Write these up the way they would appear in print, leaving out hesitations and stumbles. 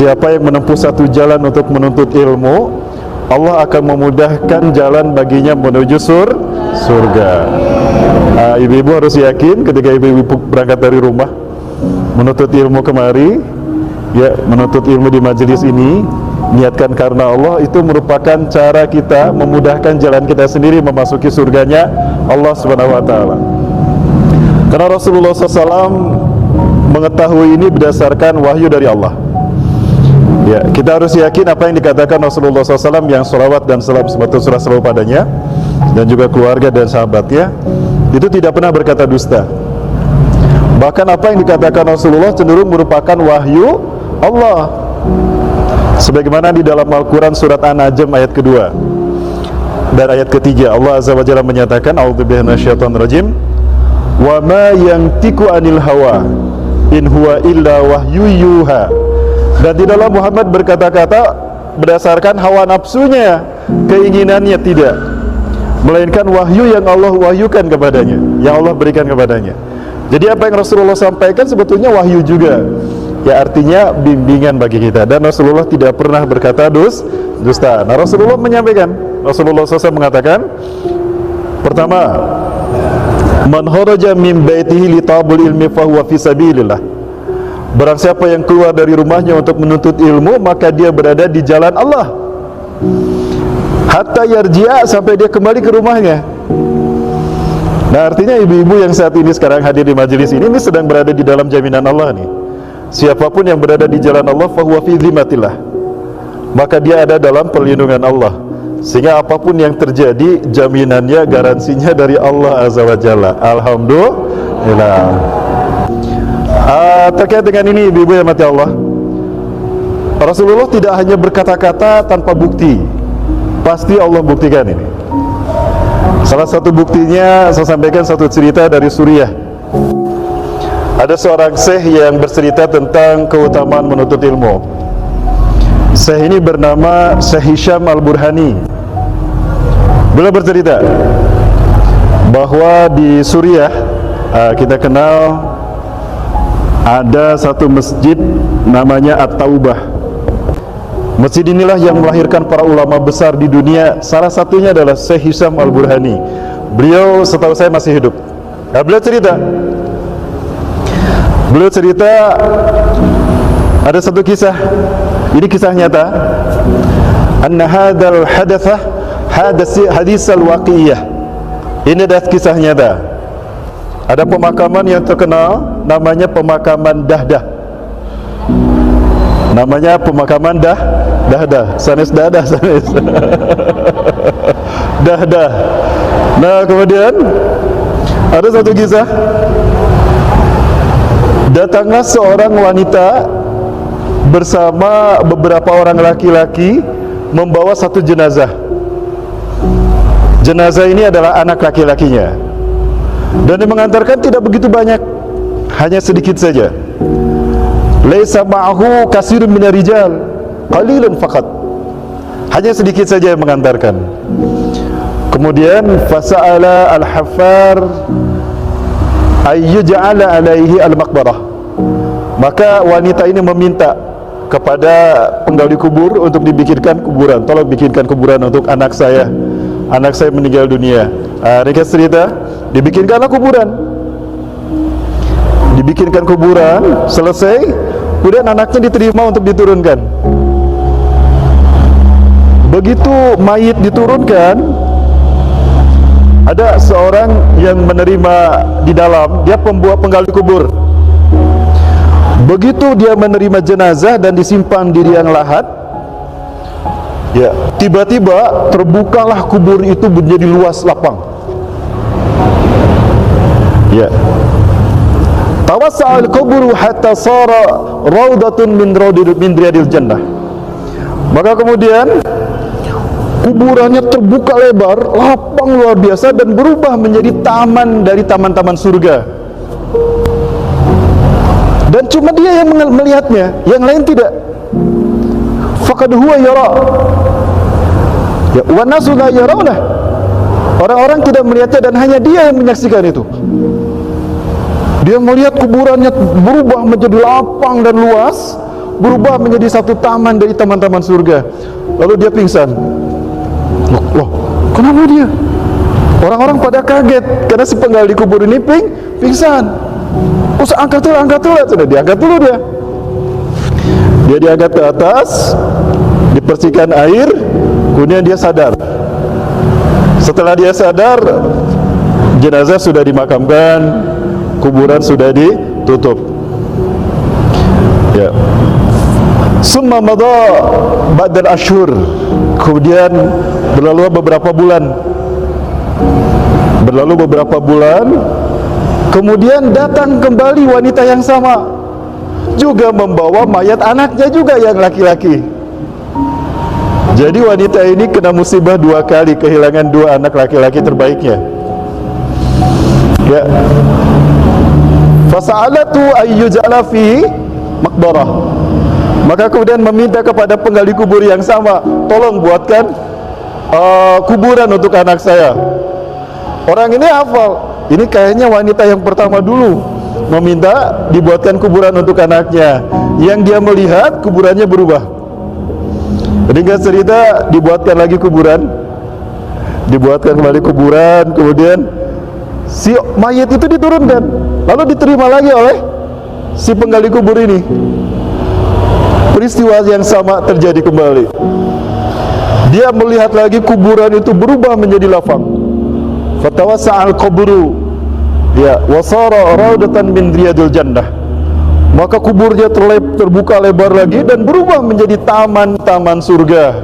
siapa yang menempuh satu jalan untuk menuntut ilmu, Allah akan memudahkan jalan baginya menuju surga. Ibu-ibu harus yakin ketika ibu-ibu berangkat dari rumah menuntut ilmu kemari, ya, menuntut ilmu di majelis ini, niatkan karena Allah, itu merupakan cara kita memudahkan jalan kita sendiri memasuki surganya Allah Subhanahu wa taala. Karena Rasulullah SAW mengetahui ini berdasarkan wahyu dari Allah. Ya, kita harus yakin apa yang dikatakan Rasulullah SAW yang sholawat dan salam surah selalu padanya, dan juga keluarga dan sahabatnya, itu tidak pernah berkata dusta. Bahkan apa yang dikatakan Rasulullah cenderung merupakan wahyu Allah. Sebagaimana di dalam Al-Quran surat An-Najm ayat kedua dan ayat ketiga, Allah Azza wa Jalla menyatakan, a'udzubillahi minasyaitonir rajim, wa ma yantiqu anil hawa in huwa illa wahyu yuha. Dan tidaklah Muhammad berkata-kata berdasarkan hawa nafsunya, keinginannya, tidak, melainkan wahyu yang Allah wahyukan kepadanya, yang Allah berikan kepadanya. Jadi apa yang Rasulullah sampaikan sebetulnya wahyu juga, ya, artinya bimbingan bagi kita. Dan Rasulullah tidak pernah berkata dusta. Nah, Rasulullah menyampaikan, Rasulullah SAW mengatakan, pertama, man kharaja min baitihi li talabul ilmi fa huwa fi sabilillah. Barang siapa yang keluar dari rumahnya untuk menuntut ilmu, maka dia berada di jalan Allah. Hatta yarji'a, sampai dia kembali ke rumahnya. Nah, artinya ibu-ibu yang saat ini sekarang hadir di majelis ini sedang berada di dalam jaminan Allah nih. Siapapun yang berada di jalan Allah fa huwa fi dhimmatillah, maka dia ada dalam perlindungan Allah. Sehingga apapun yang terjadi, jaminannya, garansinya dari Allah Azza wa Jalla. Alhamdulillah. Terkait dengan ini, ibu-ibu yang mati Allah, Rasulullah tidak hanya berkata-kata tanpa bukti, pasti Allah buktikan ini. Salah satu buktinya, saya sampaikan satu cerita dari Suriah. Ada seorang syekh yang bercerita tentang keutamaan menuntut ilmu. Syekh ini bernama Syekh Hisham Al-Burhani. Beliau bercerita bahwa di Suriah, kita kenal ada satu masjid namanya At-Taubah. Masjid inilah yang melahirkan para ulama besar di dunia. Salah satunya adalah Syekh Hisham Al-Burhani. Beliau setahu saya masih hidup. Nah, beliau cerita ada satu kisah. Ini kisah nyata. Anna hadzal hadatsah hadisal waqiyyah. Ini adalah kisah nyata. Ada pemakaman yang terkenal namanya pemakaman Dahdah. Namanya pemakaman Dahdah. Sanes Dahdah, sanes. Dahdah. Nah, kemudian ada satu kisah. Datanglah seorang wanita bersama beberapa orang laki-laki membawa satu jenazah. Jenazah ini adalah anak laki-lakinya. Dan yang mengantarkan tidak begitu banyak, hanya sedikit saja. Laisa ma'ahu kasirun minar rijal, qalilun faqat. Hanya sedikit saja yang mengantarkan. Kemudian fasa'ala al-haffar ayyuj'ala alaihi al-maqbarah. Maka wanita ini meminta kepada penggali kubur untuk dibikinkan kuburan. Tolong bikinkan kuburan untuk anak saya. Anak saya meninggal dunia. Ringkas cerita, dibikinkanlah kuburan. Dibikinkan kuburan, selesai, kemudian anaknya diterima untuk diturunkan. Begitu mayit diturunkan, ada seorang yang menerima di dalam, dia pembuat penggali kubur. Begitu dia menerima jenazah dan disimpan di liang lahat, ya, tiba-tiba terbukalah kubur itu menjadi luas lapang. Ya. Tawassa'al kuburu hatta sara raudatun min riyadil jannah. Maka kemudian kuburannya terbuka lebar, lapang luar biasa, dan berubah menjadi taman dari taman-taman surga. Dan cuma dia yang melihatnya, yang lain tidak. Faqad huwa yara, ya, wa nasu la yarawna. Orang-orang tidak melihatnya dan hanya dia yang menyaksikan itu. Dia melihat kuburannya berubah menjadi lapang dan luas, berubah menjadi satu taman dari taman-taman surga. Lalu dia pingsan. Loh, kenapa dia? Orang-orang pada kaget karena si penggali kubur ini pingsan. Angkat dulu, sudah diangkat dulu dia. Dia diangkat ke atas, dibersihkan air, kemudian dia sadar. Setelah dia sadar, jenazah sudah dimakamkan, kuburan sudah ditutup. Ya. Summa madha ba'dal ashhur. Kemudian berlalu beberapa bulan. Kemudian datang kembali wanita yang sama, juga membawa mayat anaknya juga yang laki-laki. Jadi wanita ini kena musibah 2 kali, kehilangan 2 anak laki-laki terbaiknya. Ya. Fasa'alatu ayyuj'ala fihi maqbarah. Maka kemudian meminta kepada penggali kubur yang sama, tolong buatkan kuburan untuk anak saya. Orang ini hafal, ini kayaknya wanita yang pertama dulu meminta dibuatkan kuburan untuk anaknya. Yang dia melihat kuburannya berubah. Ringkas cerita, dibuatkan lagi kuburan, dibuatkan kembali kuburan, kemudian si mayat itu diturunkan, lalu diterima lagi oleh si penggali kubur ini. Peristiwa yang sama terjadi kembali. Dia melihat lagi kuburan itu berubah menjadi lapang. Fatawassa'al qabru, ya, wasara raudatan min riyadil jannah. Maka kuburnya terbuka lebar lagi dan berubah menjadi taman-taman surga.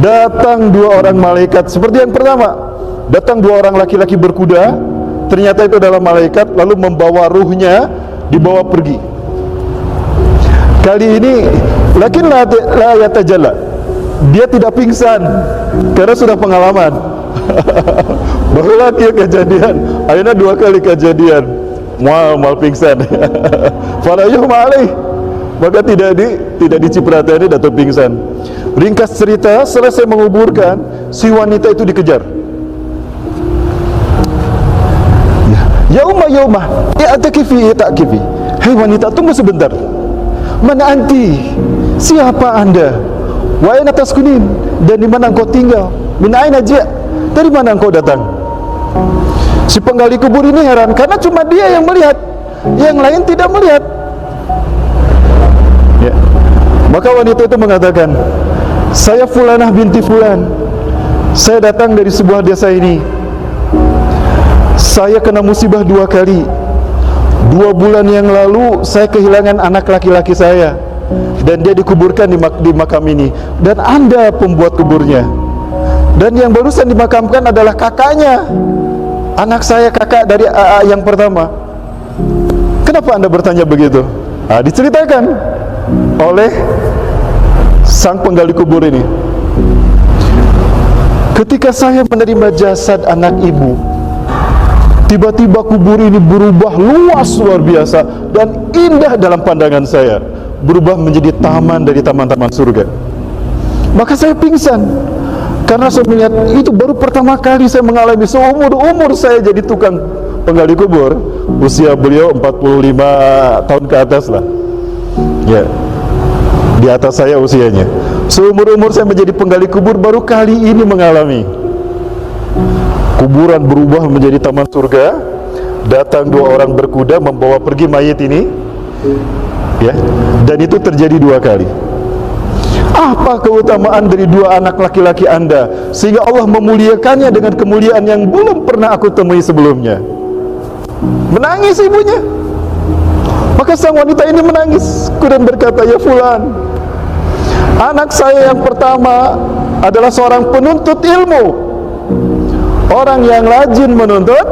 Datang 2 orang malaikat seperti yang pertama. Datang 2 orang laki-laki berkuda, ternyata itu adalah malaikat, lalu membawa ruhnya, dibawa pergi. Kali ini lakin la yatajalla, dia tidak pingsan karena sudah pengalaman. Baru lagi kejadian, akhirnya 2 kali kejadian, mal pingsan. Fala yuhma alaih, maka tidak dicipratani atau pingsan. Ringkas cerita, selesai menguburkan, si wanita itu dikejar. Yauma i'takifi i'takifi. Hei wanita, tunggu sebentar. Mana anti? Siapa anda? Wa aina taskunin? Dan di mana engkau tinggal? Min aina ji'? Dari mana engkau datang? Si penggali kubur ini heran karena cuma dia yang melihat, yang lain tidak melihat. Ya. Maka wanita itu mengatakan, saya Fulanah binti Fulan. Saya datang dari sebuah desa ini. Saya kena musibah 2 kali. 2 bulan yang lalu saya kehilangan anak laki-laki saya, dan dia dikuburkan di makam ini. Dan Anda pembuat kuburnya. Dan yang barusan dimakamkan adalah kakaknya, anak saya, kakak dari yang pertama. Kenapa Anda bertanya begitu? Diceritakan oleh sang penggali kubur ini. Ketika saya menerima jasad anak ibu, tiba-tiba kubur ini berubah luas luar biasa dan indah dalam pandangan saya, berubah menjadi taman dari taman-taman surga. Maka saya pingsan karena saya melihat itu baru pertama kali saya mengalami seumur-umur saya jadi tukang penggali kubur. Usia beliau 45 tahun ke atas lah. Ya, di atas saya usianya. Seumur-umur saya menjadi penggali kubur, baru kali ini mengalami kuburan berubah menjadi taman surga. Datang 2 orang berkuda membawa pergi mayat ini, ya, dan itu terjadi 2 kali. Apa keutamaan dari 2 anak laki-laki Anda sehingga Allah memuliakannya dengan kemuliaan yang belum pernah aku temui sebelumnya? Menangis ibunya. Maka sang wanita ini menangis, kemudian berkata, ya Fulan, anak saya yang pertama adalah seorang penuntut ilmu, orang yang rajin menuntut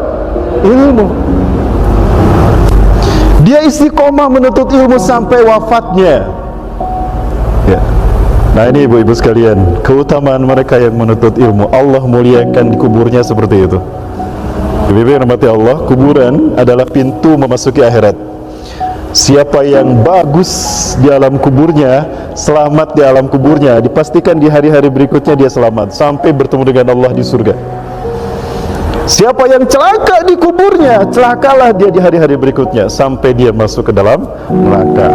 ilmu. Dia istiqomah menuntut ilmu sampai wafatnya. Ya. Nah ini ibu-ibu sekalian, keutamaan mereka yang menuntut ilmu, Allah muliakan di kuburnya seperti itu. Ibu-ibu yang rahmati Allah, kuburan adalah pintu memasuki akhirat. Siapa yang bagus di alam kuburnya, selamat di alam kuburnya, dipastikan di hari-hari berikutnya dia selamat sampai bertemu dengan Allah di surga. Siapa yang celaka di kuburnya, celakalah dia di hari-hari berikutnya sampai dia masuk ke dalam neraka.